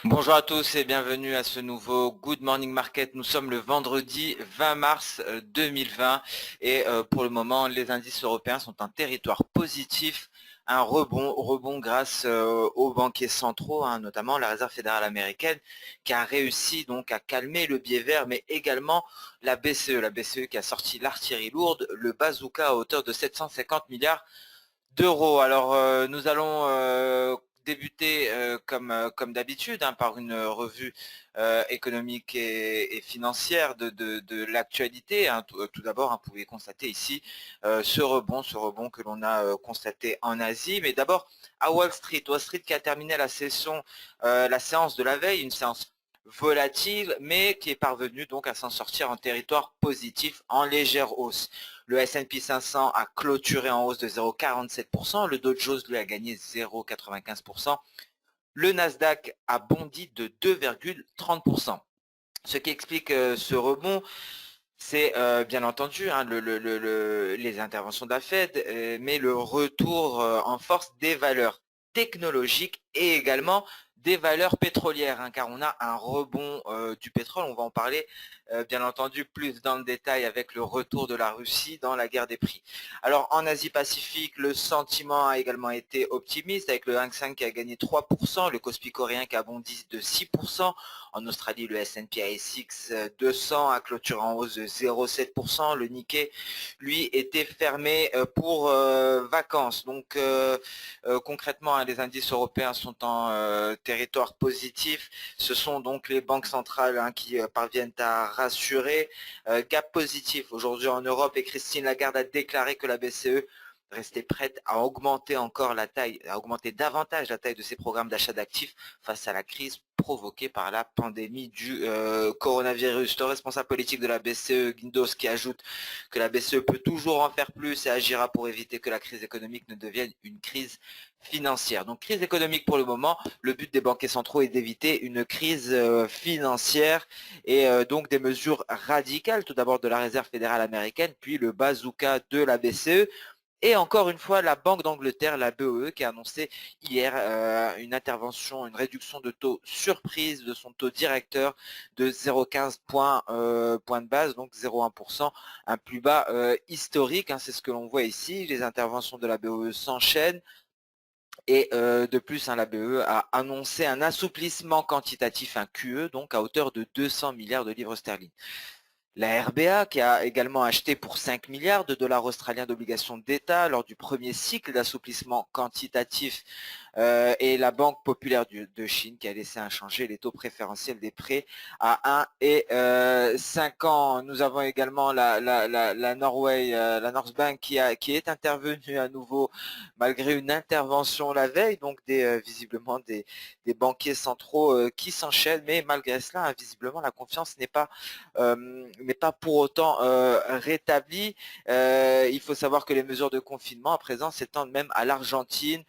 Bonjour à tous et bienvenue à ce nouveau Good Morning Market. Nous sommes le vendredi 20 mars 2020 et pour le moment les indices européens sont un territoire positif, un rebond grâce aux banquiers centraux, notamment la Réserve fédérale américaine qui a réussi donc à calmer le biais vert, mais également la BCE qui a sorti l'artillerie lourde, le bazooka à hauteur de 750 milliards d'euros. Alors nous allons débuter comme d'habitude par une revue économique et financière de l'actualité. Tout d'abord, vous pouvez constater ici ce rebond que l'on a constaté en Asie. Mais d'abord à Wall Street qui a terminé la séance de la veille, une séance volatile, mais qui est parvenue donc à s'en sortir en territoire positif, en légère hausse. Le S&P 500 a clôturé en hausse de 0,47%, le Dow Jones lui a gagné 0,95%, le Nasdaq a bondi de 2,30%. Ce qui explique ce rebond, c'est bien entendu les interventions de la Fed, mais le retour en force des valeurs technologiques et également des valeurs pétrolières, car on a un rebond du pétrole. On va en parler bien entendu plus dans le détail avec le retour de la Russie dans la guerre des prix. Alors en Asie-Pacifique, le sentiment a également été optimiste avec le Hang Seng qui a gagné 3%, le Kospi coréen qui a bondi de 6%, en Australie, le S&P ASX 200 a clôturé en hausse de 0,7%. Le Nikkei, lui, était fermé pour vacances. Donc, concrètement, les indices européens sont en territoire positif. Ce sont donc les banques centrales qui parviennent à rassurer. Gap positif aujourd'hui en Europe et Christine Lagarde a déclaré que la BCE restait prête à augmenter davantage la taille de ses programmes d'achat d'actifs face à la crise provoquée par la pandémie du coronavirus. Le responsable politique de la BCE, Guindos, qui ajoute que la BCE peut toujours en faire plus et agira pour éviter que la crise économique ne devienne une crise financière. Donc crise économique pour le moment, le but des banquiers centraux est d'éviter une crise financière et donc des mesures radicales, tout d'abord de la Réserve fédérale américaine, puis le bazooka de la BCE. Et encore une fois, la Banque d'Angleterre, la BOE, qui a annoncé hier une réduction de taux surprise de son taux directeur de 0,15 points de base, donc 0,1%, un plus bas historique. C'est ce que l'on voit ici. Les interventions de la BOE s'enchaînent. Et de plus, la BE a annoncé un assouplissement quantitatif, un QE, donc à hauteur de 200 milliards de livres sterling. La RBA qui a également acheté pour 5 milliards de dollars australiens d'obligations d'État lors du premier cycle d'assouplissement quantitatif et la Banque populaire de Chine qui a laissé inchangés les taux préférentiels des prêts à 1 et 5 ans. Nous avons également la Norway, la Northbank qui est intervenue à nouveau malgré une intervention la veille, donc visiblement des banquiers centraux qui s'enchaînent, mais malgré cela, visiblement la confiance n'est pas pour autant rétablie. Il faut savoir que les mesures de confinement à présent s'étendent même à l'Argentine,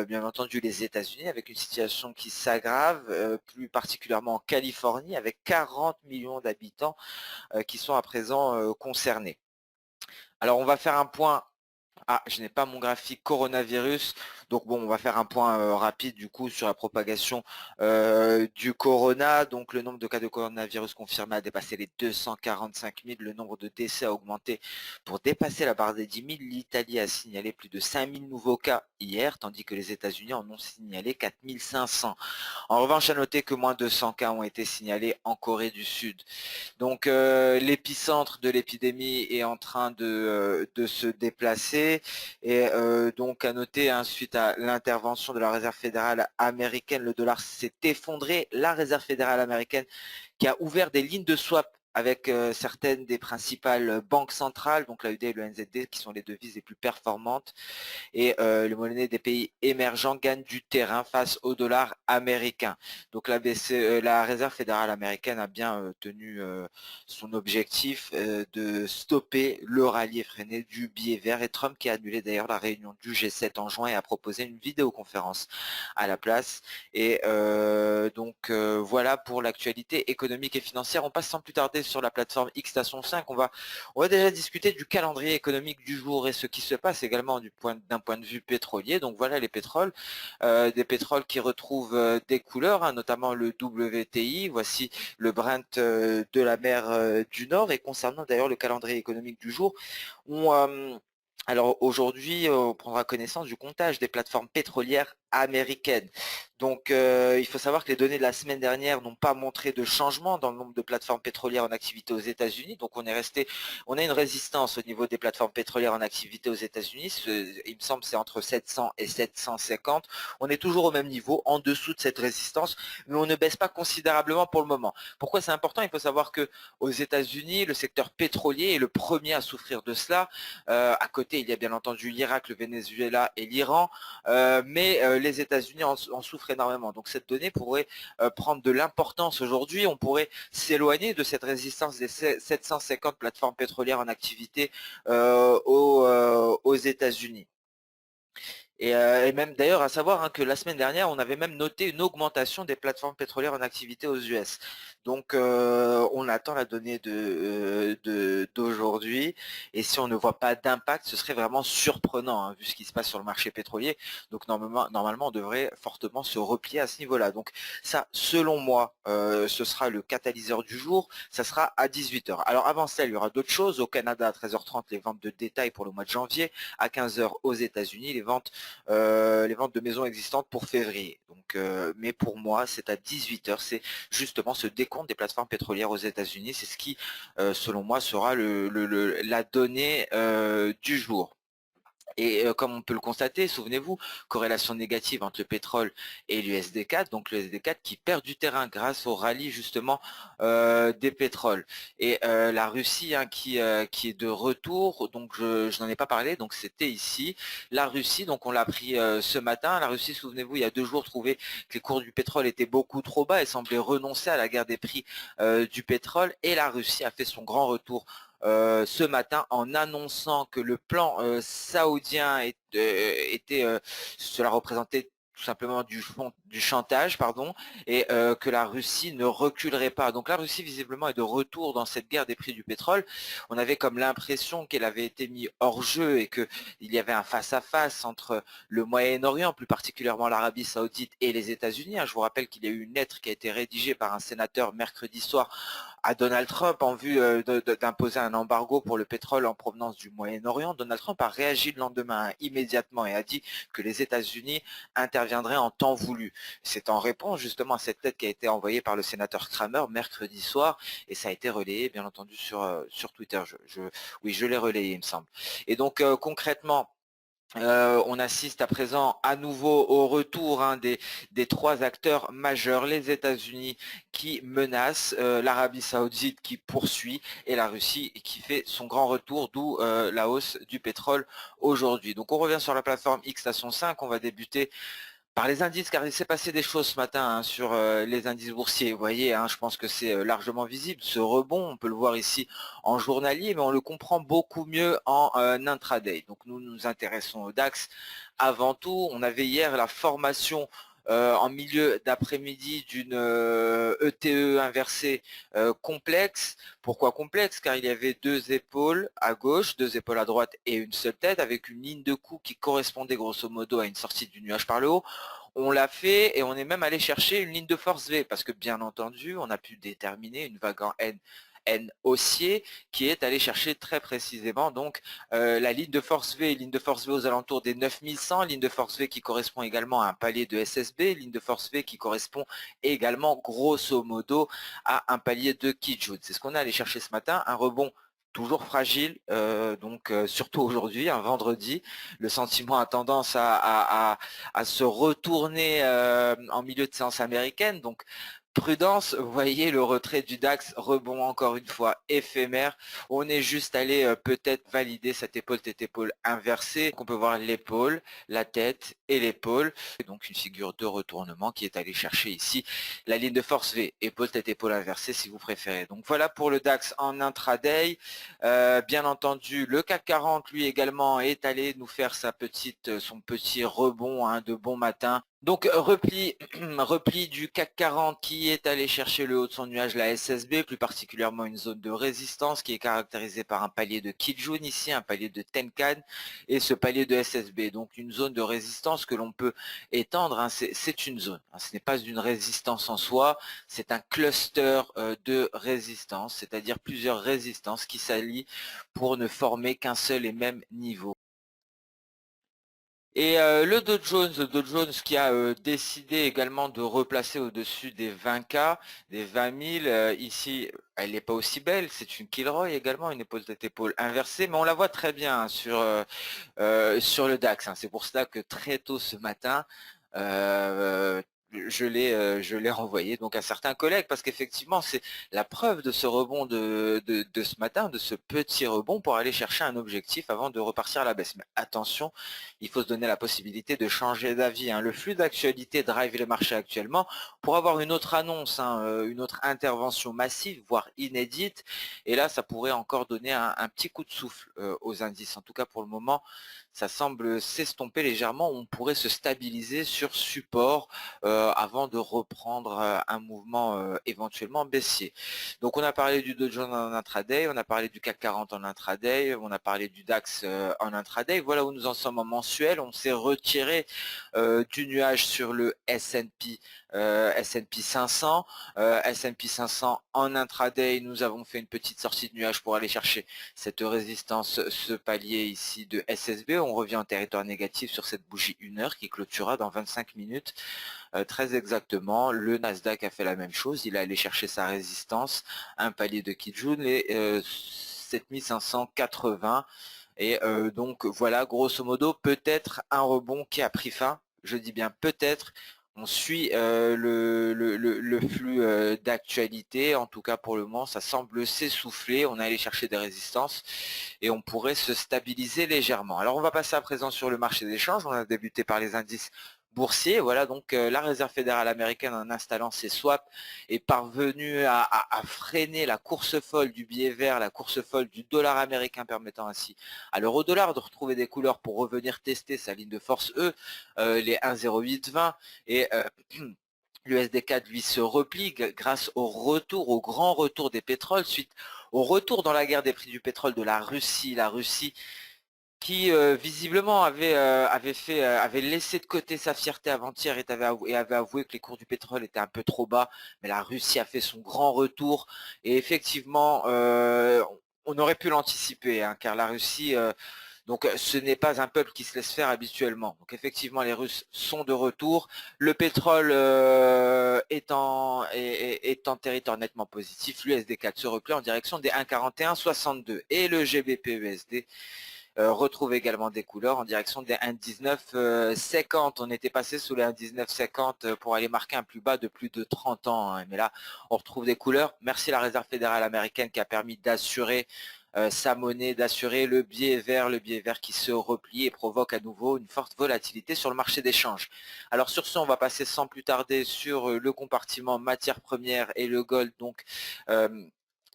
bien entendu les États-Unis avec une situation qui s'aggrave, plus particulièrement en Californie avec 40 millions d'habitants qui sont à présent concernés. Alors on va faire un point. Je n'ai pas mon graphique coronavirus, donc bon, on va faire un point rapide du coup sur la propagation du corona. Donc le nombre de cas de coronavirus confirmés a dépassé les 245 000, le nombre de décès a augmenté pour dépasser la barre des 10 000. L'Italie a signalé plus de 5 000 nouveaux cas hier, tandis que les États-Unis en ont signalé 4 500. En revanche, à noter que moins de 100 cas ont été signalés en Corée du Sud. Donc l'épicentre de l'épidémie est en train de se déplacer et donc à noter suite à l'intervention de la Réserve fédérale américaine, le dollar s'est effondré. La Réserve fédérale américaine qui a ouvert des lignes de swap avec certaines des principales banques centrales, donc la UD et le NZD qui sont les devises les plus performantes et les monnaies des pays émergents gagnent du terrain face au dollar américain. Donc la Réserve fédérale américaine a bien tenu son objectif de stopper le rallye effréné du billet vert et Trump qui a annulé d'ailleurs la réunion du G7 en juin et a proposé une vidéoconférence à la place. Et donc voilà pour l'actualité économique et financière. On passe sans plus tarder sur la plateforme Xstation 5, on va déjà discuter du calendrier économique du jour et ce qui se passe également d'un point de vue pétrolier. Donc voilà les pétroles, des pétroles qui retrouvent des couleurs, hein, notamment le WTI. Voici le Brent de la mer du Nord. Et concernant d'ailleurs le calendrier économique du jour, alors aujourd'hui, on prendra connaissance du comptage des plateformes pétrolières américaines. Donc il faut savoir que les données de la semaine dernière n'ont pas montré de changement dans le nombre de plateformes pétrolières en activité aux États-Unis. Donc on a une résistance au niveau des plateformes pétrolières en activité aux États-Unis. Il me semble que c'est entre 700 et 750. On est toujours au même niveau, en dessous de cette résistance, mais on ne baisse pas considérablement pour le moment. Pourquoi c'est important? Il faut savoir que aux États-Unis, le secteur pétrolier est le premier à souffrir de cela. À côté, il y a bien entendu l'Irak, le Venezuela et l'Iran, mais les États-Unis en souffrent énormément. Donc cette donnée pourrait prendre de l'importance aujourd'hui. On pourrait s'éloigner de cette résistance des 750 plateformes pétrolières en activité aux États-Unis. Et même d'ailleurs à savoir hein, que la semaine dernière, on avait même noté une augmentation des plateformes pétrolières en activité aux US. Donc on attend la donnée d'aujourd'hui et si on ne voit pas d'impact, ce serait vraiment surprenant hein, vu ce qui se passe sur le marché pétrolier. Donc normalement, on devrait fortement se replier à ce niveau-là. Donc ça, selon moi, ce sera le catalyseur du jour. Ça sera à 18 h. Alors avant cela, il y aura d'autres choses. Au Canada, à 13h30, les ventes de détail pour le mois de janvier. À 15 h aux États-Unis, les ventes de maisons existantes pour février. Donc, mais pour moi, c'est à 18 h. C'est justement ce décompte des plateformes pétrolières aux États-Unis. C'est ce qui, selon moi, sera la donnée du jour. Et comme on peut le constater, souvenez-vous, corrélation négative entre le pétrole et l'USD4, donc l'USD4 qui perd du terrain grâce au rallye justement des pétroles. Et la Russie hein, qui est de retour, donc je n'en ai pas parlé, donc c'était ici. La Russie, donc on l'a appris ce matin, la Russie, souvenez-vous, il y a 2 jours, trouvait que les cours du pétrole étaient beaucoup trop bas et semblait renoncer à la guerre des prix du pétrole. Et la Russie a fait son grand retour ce matin en annonçant que le plan saoudien cela représentait tout simplement du chantage, pardon, et que la Russie ne reculerait pas. Donc la Russie visiblement est de retour dans cette guerre des prix du pétrole. On avait comme l'impression qu'elle avait été mise hors jeu et qu'il y avait un face-à-face entre le Moyen-Orient, plus particulièrement l'Arabie Saoudite et les États-Unis. Je vous rappelle qu'il y a eu une lettre qui a été rédigée par un sénateur mercredi soir à Donald Trump en vue d'imposer un embargo pour le pétrole en provenance du Moyen-Orient. Donald Trump a réagi le lendemain immédiatement et a dit que les États-Unis interviendraient en temps voulu. C'est en réponse justement à cette lettre qui a été envoyée par le sénateur Kramer mercredi soir et ça a été relayé bien entendu sur Twitter. Oui, je l'ai relayé il me semble. Et donc concrètement, on assiste à présent à nouveau au retour hein, des 3 acteurs majeurs, les États-Unis qui menacent, l'Arabie Saoudite qui poursuit et la Russie qui fait son grand retour, d'où la hausse du pétrole aujourd'hui. Donc on revient sur la plateforme Xstation 5, on va débuter par les indices, car il s'est passé des choses ce matin hein, sur les indices boursiers. Vous voyez, hein, je pense que c'est largement visible. Ce rebond, on peut le voir ici en journalier, mais on le comprend beaucoup mieux en intraday. Donc nous nous intéressons au DAX avant tout. On avait hier la formation en milieu d'après-midi d'une ETE inversée complexe. Pourquoi complexe? Car il y avait 2 épaules à gauche, 2 épaules à droite et une seule tête avec une ligne de coup qui correspondait grosso modo à une sortie du nuage par le haut. On l'a fait et on est même allé chercher une ligne de force V parce que bien entendu on a pu déterminer une vague en N haussier qui est allé chercher très précisément donc la ligne de force V, aux alentours des 9100, ligne de force V qui correspond également à un palier de SSB, ligne de force V qui correspond également grosso modo à un palier de Kijun. C'est ce qu'on est allé chercher ce matin, un rebond toujours fragile, donc surtout aujourd'hui, un vendredi. Le sentiment a tendance à se retourner en milieu de séance américaine, donc prudence, vous voyez le retrait du DAX, rebond encore une fois éphémère. On est juste allé peut-être valider cette épaule tête épaule inversée. Donc on peut voir l'épaule, la tête et l'épaule. Donc une figure de retournement qui est allé chercher ici la ligne de force V, épaule tête épaule inversée si vous préférez. Donc voilà pour le DAX en intraday. Bien entendu, le CAC 40 lui également est allé nous faire son petit rebond hein, de bon matin. Donc repli, repli du CAC 40 qui est allé chercher le haut de son nuage, la SSB, plus particulièrement une zone de résistance qui est caractérisée par un palier de Kijun ici, un palier de Tenkan et ce palier de SSB. Donc une zone de résistance que l'on peut étendre, hein, c'est une zone. Hein, ce n'est pas une résistance en soi, c'est un cluster de résistance, c'est-à-dire plusieurs résistances qui s'allient pour ne former qu'un seul et même niveau. Et le Dow Jones qui a décidé également de replacer au-dessus des 20K, des 20 000, ici elle n'est pas aussi belle, c'est une Kilroy également, une épaule tête épaule inversée, mais on la voit très bien hein, sur le DAX. Hein. C'est pour cela que très tôt ce matin, euh, je l'ai renvoyé donc à certains collègues parce qu'effectivement c'est la preuve de ce rebond de ce matin, de ce petit rebond pour aller chercher un objectif avant de repartir à la baisse. Mais attention, il faut se donner la possibilité de changer d'avis. Hein. Le flux d'actualité drive le marché actuellement pour avoir une autre annonce, hein, une autre intervention massive, voire inédite. Et là, ça pourrait encore donner un petit coup de souffle aux indices. En tout cas, pour le moment, ça semble s'estomper légèrement. On pourrait se stabiliser sur support avant de reprendre un mouvement éventuellement baissier. Donc, on a parlé du Dow Jones en intraday, on a parlé du CAC 40 en intraday, on a parlé du DAX en intraday. Voilà où nous en sommes en mensuel. On s'est retiré du nuage sur le S&P 500. S&P 500 en intraday, nous avons fait une petite sortie de nuage pour aller chercher cette résistance, ce palier ici de SSB. On revient en territoire négatif sur cette bougie 1 heure qui clôturera dans 25 minutes. Très exactement, le Nasdaq a fait la même chose. Il est allé chercher sa résistance, un palier de Kijun, les 7580. Et donc voilà, grosso modo, peut-être un rebond qui a pris fin. Je dis bien peut-être. On suit le flux d'actualité. En tout cas, pour le moment, ça semble s'essouffler. On est allé chercher des résistances et on pourrait se stabiliser légèrement. Alors, on va passer à présent sur le marché des changes. On a débuté par les indices boursiers. Voilà, donc la Réserve fédérale américaine, en installant ses swaps, est parvenue à freiner la course folle du billet vert, la course folle du dollar américain, permettant ainsi à l'euro-dollar de retrouver des couleurs pour revenir tester sa ligne de force E, les 1,0820 et l'USD4 lui se replie grâce au retour, au grand retour des pétroles suite au retour dans la guerre des prix du pétrole de la Russie. La Russie qui visiblement avait laissé de côté sa fierté avant-hier et avait avoué que les cours du pétrole étaient un peu trop bas, mais la Russie a fait son grand retour et effectivement on aurait pu l'anticiper, hein, car la Russie donc ce n'est pas un peuple qui se laisse faire habituellement. Donc effectivement les Russes sont de retour, le pétrole est en territoire nettement positif, l'USD4 se replie en direction des 1,4162 et le GBP-USD retrouve également des couleurs en direction des 1,1950. On était passé sous les 1,1950 pour aller marquer un plus bas de plus de 30 ans. Hein. Mais là, on retrouve des couleurs. Merci à la Réserve fédérale américaine qui a permis d'assurer sa monnaie, d'assurer le biais vert qui se replie et provoque à nouveau une forte volatilité sur le marché des changes. Alors sur ce, on va passer sans plus tarder sur le compartiment matières premières et le gold. Donc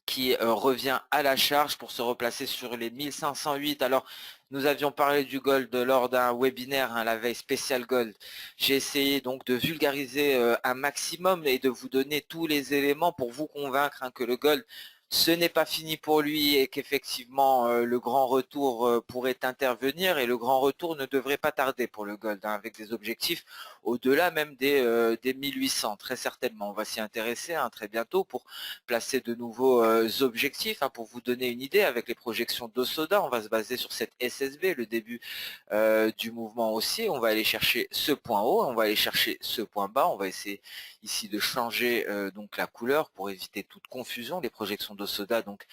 qui revient à la charge pour se replacer sur les 1508. Alors, nous avions parlé du gold lors d'un webinaire, hein, la veille spéciale gold. J'ai essayé donc de vulgariser un maximum et de vous donner tous les éléments pour vous convaincre hein, que le gold, ce n'est pas fini pour lui et qu'effectivement le grand retour pourrait intervenir et le grand retour ne devrait pas tarder pour le gold, hein, avec des objectifs au-delà même des 1800, très certainement. On va s'y intéresser hein, très bientôt pour placer de nouveaux objectifs. Hein, pour vous donner une idée, avec les projections d'Osoda, on va se baser sur cette SSB, le début du mouvement haussier. On va aller chercher ce point haut, on va aller chercher ce point bas. On va essayer ici de changer donc la couleur pour éviter toute confusion. Les projections d'Osoda donc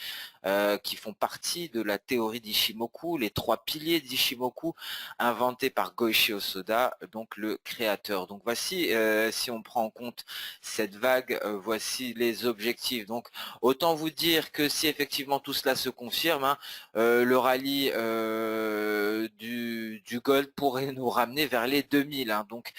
qui font partie de la théorie d'Ishimoku, les trois piliers d'Ishimoku inventés par Goichi Osoda, donc le créateur. Donc voici, si on prend en compte cette vague, voici les objectifs. Donc autant vous dire que si effectivement tout cela se confirme, hein, le rallye du gold pourrait nous ramener vers les 2000. Hein. Donc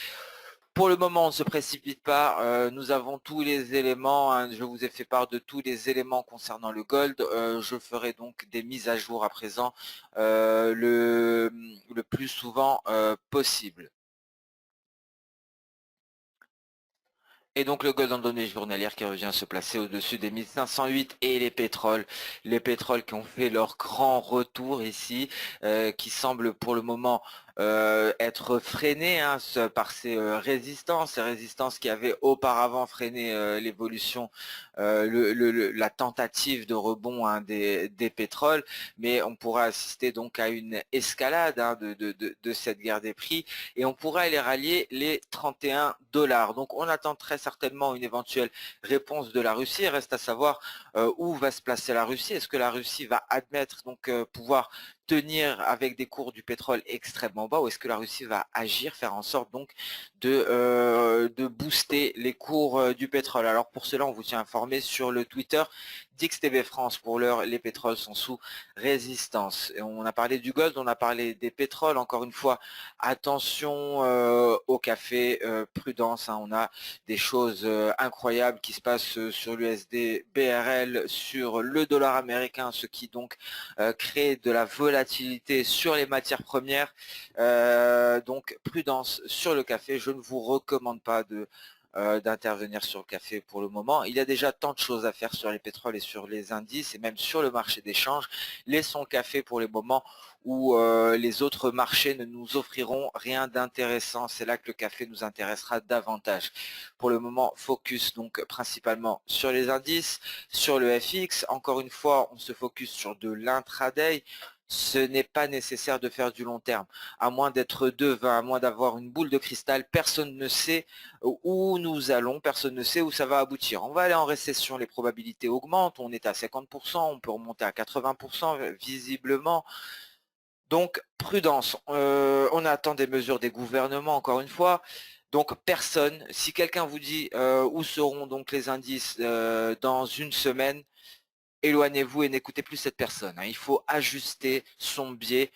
pour le moment, on ne se précipite pas. Nous avons tous les éléments. Hein, je vous ai fait part de tous les éléments concernant le gold. Je ferai donc des mises à jour à présent le plus souvent possible. Et donc le gold en données journalières qui revient se placer au-dessus des 1508 et les pétroles qui ont fait leur grand retour ici, qui semblent pour le moment être freinés hein, par ces résistances qui avaient auparavant freiné l'évolution, la tentative de rebond hein, des pétroles, mais on pourra assister donc à une escalade hein, de cette guerre des prix et on pourra aller rallier les 31 $. Donc on attend très certainement une éventuelle réponse de la Russie. Il reste à savoir où va se placer la Russie. Est-ce que la Russie va admettre donc pouvoir tenir avec des cours du pétrole extrêmement bas ou est-ce que la Russie va agir, faire en sorte donc de booster les cours du pétrole? Alors pour cela, on vous tient informé sur le Twitter d'XTB France. Pour l'heure, les pétroles sont sous résistance. Et on a parlé du gold, on a parlé des pétroles. Encore une fois, attention au café, prudence. Hein, on a des choses incroyables qui se passent sur l'USD BRL, sur le dollar américain, ce qui donc crée de la volatilité sur les matières premières. Donc prudence sur le café. Je ne vous recommande pas d'intervenir sur le café pour le moment. Il y a déjà tant de choses à faire sur les pétroles et sur les indices et même sur le marché d'échange. Laissons le café pour les moments où les autres marchés ne nous offriront rien d'intéressant. C'est là que le café nous intéressera davantage. Pour le moment, focus donc principalement sur les indices, sur le FX. Encore une fois, on se focus sur de l'intraday. Ce n'est pas nécessaire de faire du long terme. À moins d'être devin, à moins d'avoir une boule de cristal, personne ne sait où nous allons, personne ne sait où ça va aboutir. On va aller en récession, les probabilités augmentent, on est à 50%, on peut remonter à 80% visiblement. Donc prudence, on attend des mesures des gouvernements encore une fois. Donc personne, si quelqu'un vous dit où seront donc les indices dans une semaine, éloignez-vous et n'écoutez plus cette personne. Hein. Il faut ajuster son biais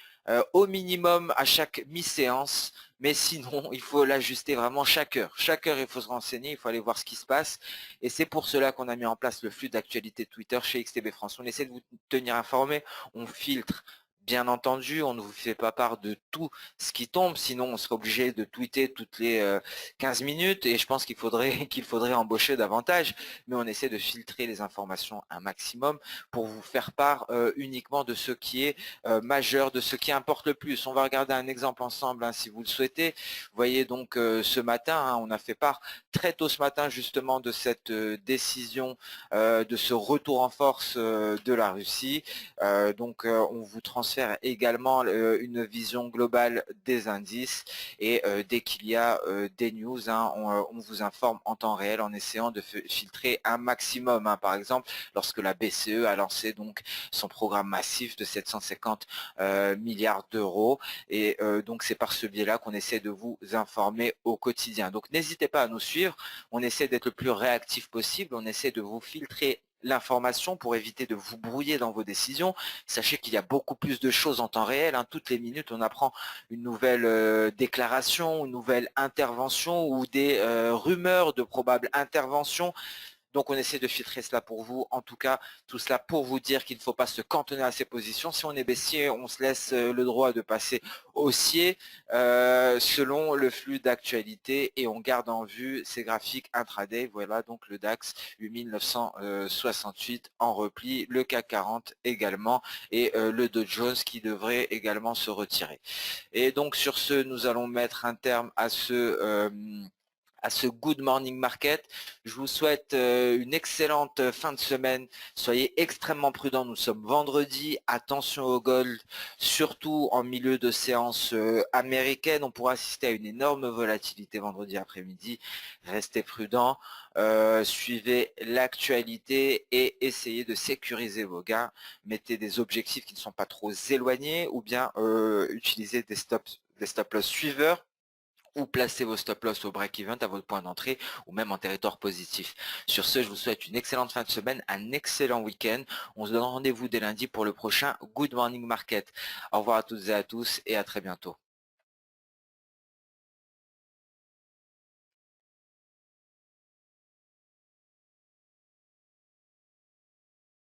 au minimum à chaque mi-séance, mais sinon, il faut l'ajuster vraiment chaque heure. Chaque heure, il faut se renseigner, il faut aller voir ce qui se passe. Et c'est pour cela qu'on a mis en place le flux d'actualité Twitter chez XTB France. On essaie de vous tenir informé, on filtre. Bien entendu, on ne vous fait pas part de tout ce qui tombe, sinon on serait obligé de tweeter toutes les 15 minutes et je pense qu'il faudrait, qu'il faudrait embaucher davantage, mais on essaie de filtrer les informations un maximum pour vous faire part uniquement de ce qui est majeur, de ce qui importe le plus. On va regarder un exemple ensemble hein, si vous le souhaitez. Vous voyez donc ce matin, hein, on a fait part très tôt ce matin justement de cette décision, de ce retour en force de la Russie. Donc on vous transfère également une vision globale des indices et dès qu'il y a des news, hein, on vous informe en temps réel en essayant de filtrer un maximum. Hein. Par exemple, lorsque la BCE a lancé donc son programme massif de 750 milliards d'euros et donc c'est par ce biais-là qu'on essaie de vous informer au quotidien. Donc n'hésitez pas à nous suivre, on essaie d'être le plus réactif possible, on essaie de vous filtrer l'information pour éviter de vous brouiller dans vos décisions. Sachez qu'il y a beaucoup plus de choses en temps réel. Hein. Toutes les minutes, on apprend une nouvelle déclaration, une nouvelle intervention ou des rumeurs de probables interventions. Donc on essaie de filtrer cela pour vous. En tout cas, tout cela pour vous dire qu'il ne faut pas se cantonner à ces positions. Si on est baissier, on se laisse le droit de passer haussier selon le flux d'actualité et on garde en vue ces graphiques intraday. Voilà donc le DAX 8968 en repli, le CAC 40 également et le Dow Jones qui devrait également se retirer. Et donc sur ce, nous allons mettre un terme à ce Good Morning Market. Je vous souhaite une excellente fin de semaine. Soyez extrêmement prudents. Nous sommes vendredi. Attention au gold, surtout en milieu de séance américaine. On pourra assister à une énorme volatilité vendredi après-midi. Restez prudents. Suivez l'actualité et essayez de sécuriser vos gains. Mettez des objectifs qui ne sont pas trop éloignés ou bien utilisez des stop loss suiveurs ou placez vos stop loss au break-even à votre point d'entrée ou même en territoire positif. Sur ce, je vous souhaite une excellente fin de semaine, un excellent week-end. On se donne rendez-vous dès lundi pour le prochain Good Morning Market. Au revoir à toutes et à tous et à très bientôt.